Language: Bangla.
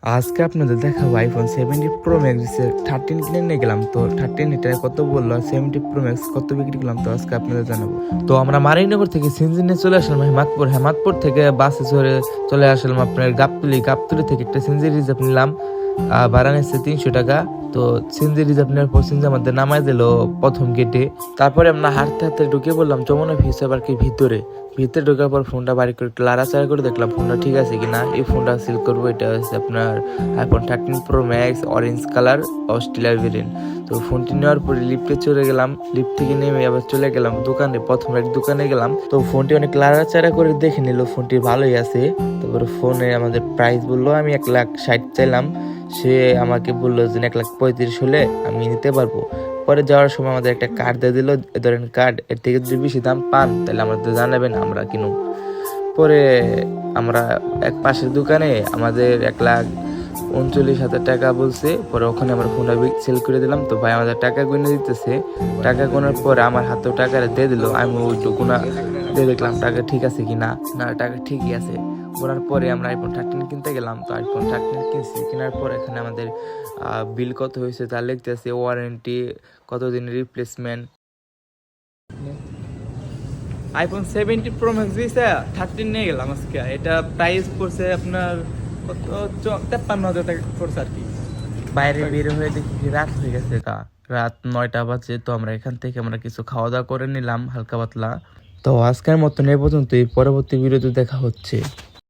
আজকে আপনাদের দেখাবো আইফোন 70 প্রো ম্যাক্স 13 কিনে নিয়ে গেলাম। তো 13 এটা কত বললো, 70 প্রো ম্যাক্স কত বিক্রি করলাম, তো আজকে আপনাদের জানাবো। তো আমরা মারিনগর থেকে সিনজিনে চলে আসলাম হেমাদপুর থেকে বাসে চড়ে চলে আসলাম আপনার গাবতলি থেকে একটা সিনজি রিজার্ভ নিলাম। ভাড়া নিচ্ছে 300 টাকা। তো সিনজি রিজার্ভ নেওয়ার পর সিনজি আমাদের নামাই দিল প্রথম গেটে। তারপরে আমরা হাঁটতে হাঁটতে ঢুকে বললাম যমুনা ফিউচার পার্কের ভিতরে ঢোকার পর ফোনটা বাড়ি করে একটু লাড়াচাড়া করে দেখলাম ফোনটা ঠিক আছে কিনা। এই ফোনটা সিল করবো। এটা হচ্ছে আপনার iPhone 13 pro max orange colour অস্ট্রেলিয়ার ভেরিয়েন্ট। তো ফোনটি নেওয়ার পরে লিফটে চলে গেলাম, লিফট থেকে নেমে আবার চলে গেলাম দোকানে, প্রথম এক দোকানে গেলাম। তো ফোনটি অনেক লাড়াচাড়া করে দেখে নিল, ফোনটি ভালোই আছে। তারপরে ফোনে আমাদের প্রাইস বললো, আমি 1,60,000 চাইলাম, সে আমাকে বললো যে 1,35,000 হলে আমি নিতে পারবো। পরে যাওয়ার সময় আমাদের একটা কার্ড দিয়ে দিল, ধরেন কার্ড, এর থেকে যদি বেশি দাম পান তাহলে আমাদের জানাবেন, আমরা কিনুম। পরে আমরা এক পাশের দোকানে আমাদের 1,39,000 টাকা বলছে। পরে ওখানে আমরা ফোনটা সেল করে দিলাম। তো ভাই আমাদের টাকা গুনে দিতেছে। টাকা গোনার পরে আমার হাতেও টাকাটা দিয়ে দিল। আমি ওইটু গুনা দিয়ে দেখলাম টাকা ঠিক আছে কি না। না, টাকা ঠিকই আছে। গোনার পরে আমরা আইফোন 13 কিনতে গেলাম। তো আইফোন 13 কিনছি, কেনার পর এখানে আমাদের বিল কত হয়েছে তা লিখতেছে, ওয়ারেন্টি কতদিন, রিপ্লেসমেন্ট। আইফোন 70 প্রো ম্যাক্স দিয়েছে 13 নিয়ে গেলাম আজকে। এটা প্রাইস পড়ছে আপনার কত, 53,000 টাকা পড়ছে আর কি। বাইরে বের হয়ে দেখি রাত হয়ে গেছে, রাত 9টা বাজে। তো আমরা এখান থেকে কিছু খাওয়া দাওয়া করে নিলাম হালকা পাতলা। তো আজকের মতন এ পর্যন্ত, এই পরবর্তী ভিডিওতে দেখা হচ্ছে।